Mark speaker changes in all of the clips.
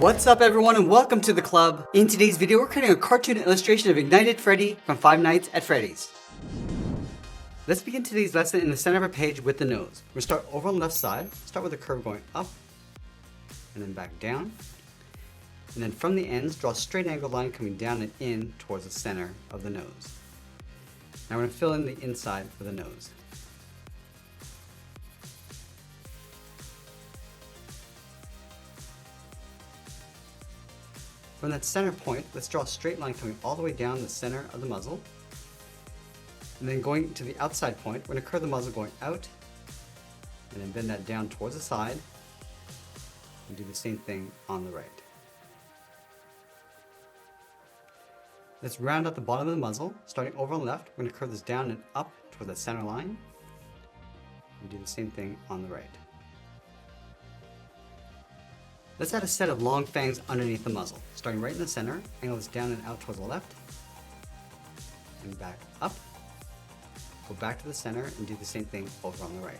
Speaker 1: What's up everyone and welcome to the club. In today's video we're creating a cartoon illustration of Ignited Freddy from Five Nights at Freddy's. Let's begin today's lesson in the center of our page with the nose. We'll start over on the left side, start with a curve going up and then back down. And then from the ends, draw a straight angle line coming down and in towards the center of the nose. Now we're going to fill in the inside of the nose. From that center point, let's draw a straight line coming all the way down the center of the muzzle. And then going to the outside point, we're going to curve the muzzle going out and then bend that down towards the side and do the same thing on the right. Let's round out the bottom of the muzzle. Starting over on the left, we're going to curve this down and up towards that center line and do the same thing on the right. Let's add a set of long fangs underneath the muzzle. Starting right in the center, angle this down and out towards the left, and back up. Go back to the center and do the same thing over on the right.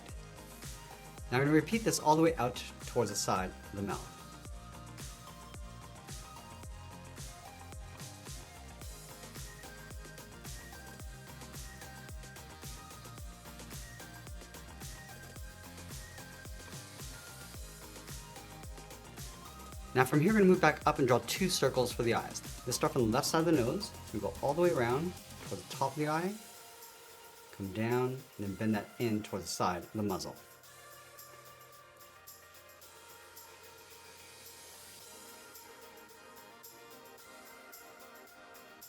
Speaker 1: Now I'm going to repeat this all the way out towards the side of the mouth. Now from here we're going to move back up and draw two circles for the eyes. Let's start from the left side of the nose. We go all the way around towards the top of the eye, come down, and then bend that in towards the side of the muzzle.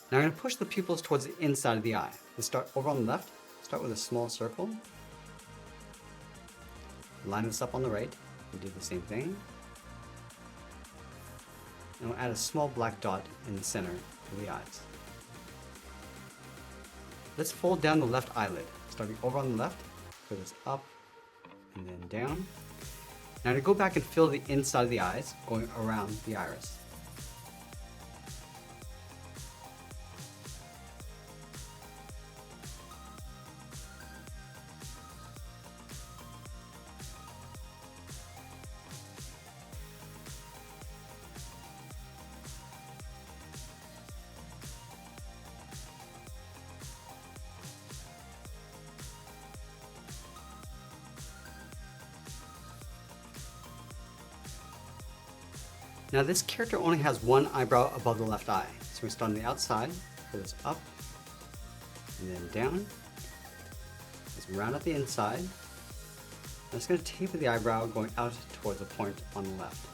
Speaker 1: Now I'm going to push the pupils towards the inside of the eye. Let's start over on the left. Start with a small circle. Line this up on the right and do the same thing. And we'll add a small black dot in the center of the eyes. Let's fold down the left eyelid. Starting over on the left, curve this up and then down. Now to go back and fill the inside of the eyes, going around the iris. Now this character only has one eyebrow above the left eye. So we start on the outside, curve this up, and then down. Let's round out the inside. I'm just going to taper the eyebrow going out towards the point on the left.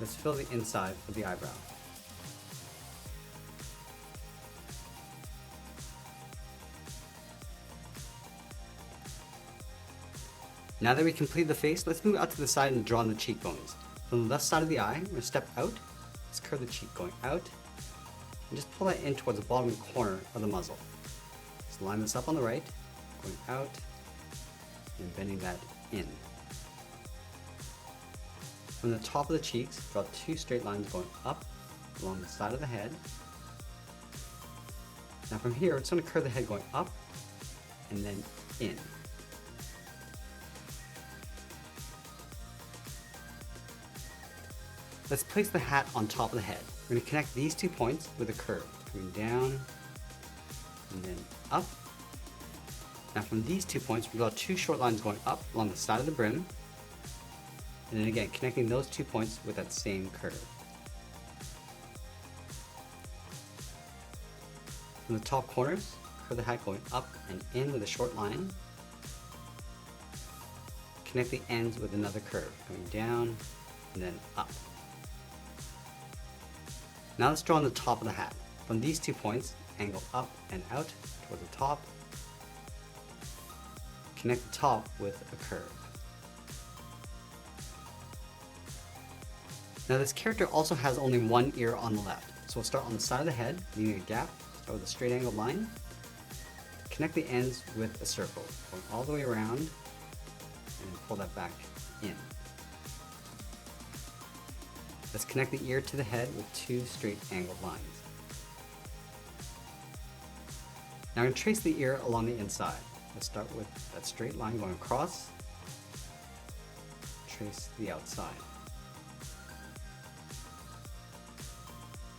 Speaker 1: Let's fill the inside of the eyebrow. Now that we complete the face, let's move out to the side and draw on the cheekbones. From the left side of the eye, we're going to step out, let's curve the cheek going out, and just pull that in towards the bottom corner of the muzzle. So line this up on the right, going out, and bending that in. From the top of the cheeks, draw two straight lines going up along the side of the head. Now from here, it's going to curve the head going up, and then in. Let's place the hat on top of the head. We're going to connect these 2 points with a curve, coming down and then up. Now from these 2 points, we draw two short lines going up along the side of the brim, and then again connecting those 2 points with that same curve. From the top corners, curve the hat going up and in with a short line. Connect the ends with another curve, going down and then up. Now let's draw on the top of the hat. From these 2 points, angle up and out toward the top. Connect the top with a curve. Now this character also has only one ear on the left. So we'll start on the side of the head, leaving a gap, start with a straight angled line. Connect the ends with a circle, going all the way around, and pull that back in. Let's connect the ear to the head with two straight angled lines. Now I'm going to trace the ear along the inside. Let's start with that straight line going across, trace the outside.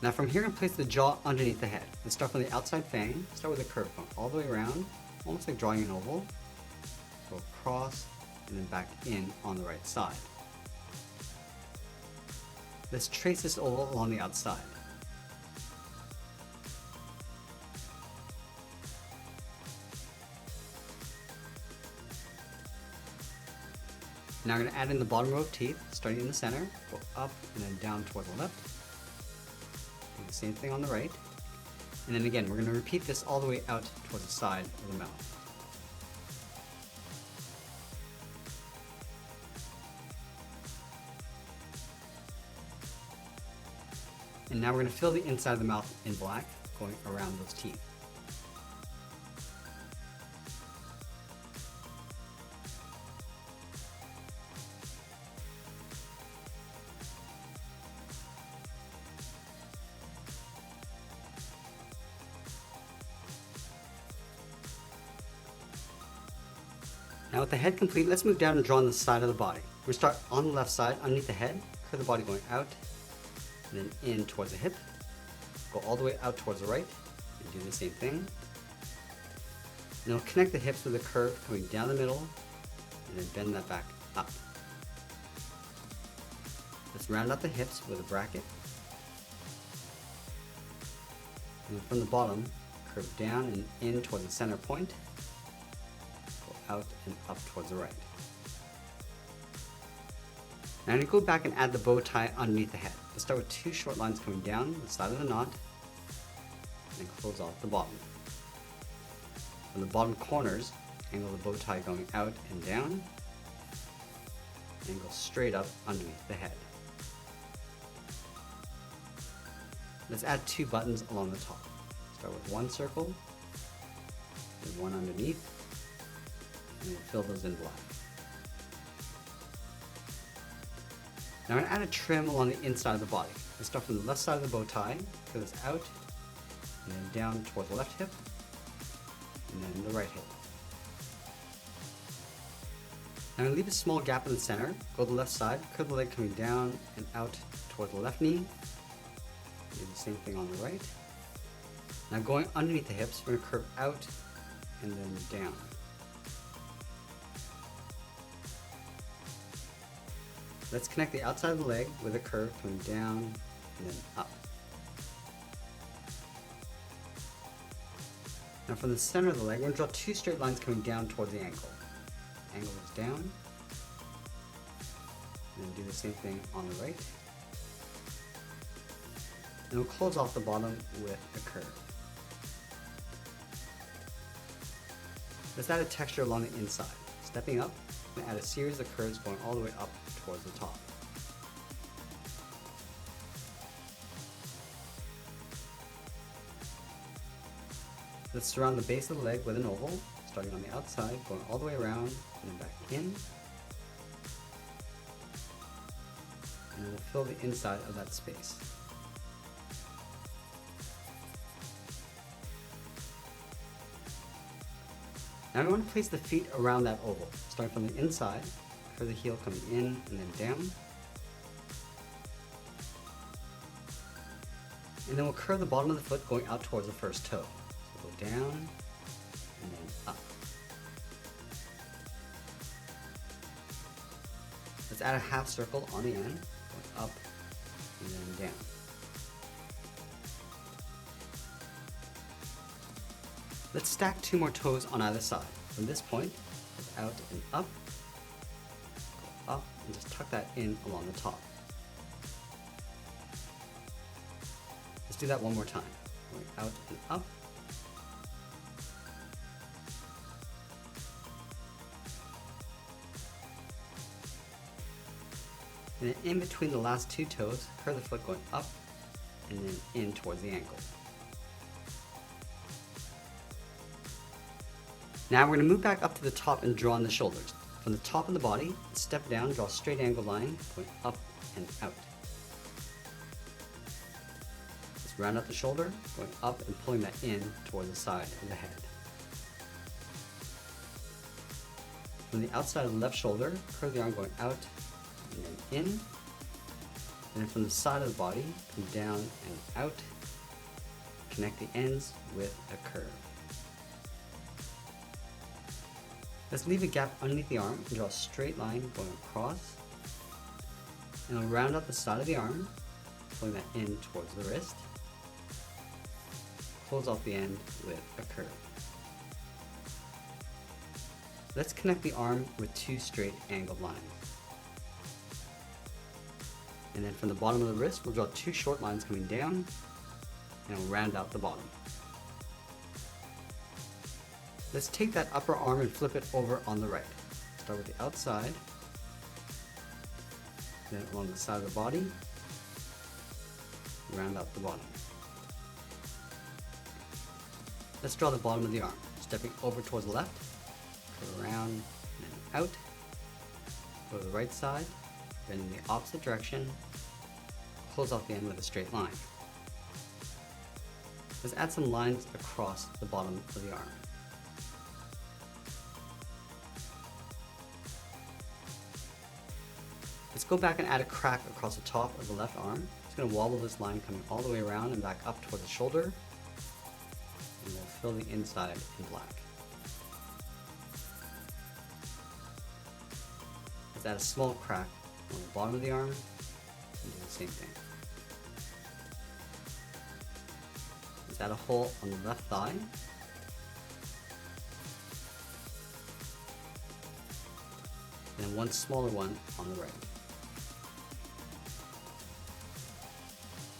Speaker 1: Now from here, I'm going to place the jaw underneath the head. Let's start from the outside fang, start with a curve going all the way around, almost like drawing an oval, go across, and then back in on the right side. Let's trace this oval along the outside. Now I'm going to add in the bottom row of teeth, starting in the center, go up and then down towards the left. Do the same thing on the right. And then again, we're going to repeat this all the way out towards the side of the mouth. And now we're going to fill the inside of the mouth in black, going around those teeth. Now with the head complete, let's move down and draw on the side of the body. We're going to start on the left side, underneath the head, curve the body going out, and then in towards the hip. Go all the way out towards the right, and do the same thing. And then we'll connect the hips with a curve coming down the middle, and then bend that back up. Let's round out the hips with a bracket. And then from the bottom, curve down and in towards the center point. Out and up towards the right. Now I'm going to go back and add the bow tie underneath the head. Let's start with 2 short lines coming down the side of the knot and close off the bottom. From the bottom corners, angle the bow tie going out and down and go straight up underneath the head. Let's add 2 buttons along the top. Start with 1 circle and 1 underneath. And we'll fill those in black. Now I'm going to add a trim along the inside of the body. Let's start from the left side of the bow tie, curve this out, and then down towards the left hip, and then the right hip. Now I'm going to leave a small gap in the center, go to the left side, curve the leg coming down and out towards the left knee. Do the same thing on the right. Now going underneath the hips, we're going to curve out and then down. Let's connect the outside of the leg with a curve coming down and then up. Now from the center of the leg, we're going to draw 2 straight lines coming down towards the ankle. Angle this down, and then do the same thing on the right. And we'll close off the bottom with a curve. Let's add a texture along the inside. Stepping up, and add a series of curves going all the way up towards the top. Let's surround the base of the leg with an oval, starting on the outside, going all the way around, and then back in. And then we'll fill the inside of that space. Now we want to place the feet around that oval, starting from the inside, curve the heel coming in and then down. And then we'll curve the bottom of the foot going out towards the first toe. So go down and then up. Let's add a half circle on the end, going up and then down. Let's stack 2 more toes on either side. From this point, out and up, go up, and just tuck that in along the top. Let's do that one more time. Going out and up. And then in between the last 2 toes, curve the foot going up and then in towards the ankle. Now we're going to move back up to the top and draw on the shoulders. From the top of the body, step down, draw a straight angle line, going up and out. Let's round out the shoulder, going up and pulling that in towards the side of the head. From the outside of the left shoulder, curve the arm going out and then in. And then from the side of the body, come down and out. Connect the ends with a curve. Let's leave a gap underneath the arm and draw a straight line going across. And we'll round out the side of the arm, pulling that in towards the wrist. Close off the end with a curve. Let's connect the arm with two straight angled lines. And then from the bottom of the wrist, we'll draw two short lines coming down, and we'll round out the bottom. Let's take that upper arm and flip it over on the right. Start with the outside, then along the side of the body, round out the bottom. Let's draw the bottom of the arm, stepping over towards the left, go around and out, go to the right side, bend in the opposite direction, close off the end with a straight line. Let's add some lines across the bottom of the arm. Let's go back and add a crack across the top of the left arm. Just going to wobble this line coming all the way around and back up toward the shoulder. And we'll fill the inside in black. Let's add a small crack on the bottom of the arm and do the same thing. Let's add a hole on the left thigh. And then one smaller one on the right.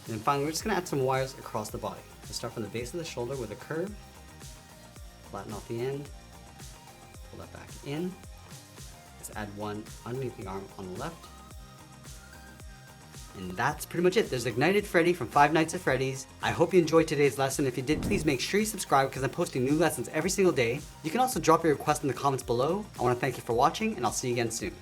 Speaker 1: And then finally, we're just going to add some wires across the body. We'll start from the base of the shoulder with a curve, flatten off the end, pull that back in. Let's add one underneath the arm on the left. And that's pretty much it. There's Ignited Freddy from Five Nights at Freddy's. I hope you enjoyed today's lesson. If you did, please make sure you subscribe because I'm posting new lessons every single day. You can also drop your request in the comments below. I want to thank you for watching, and I'll see you again soon.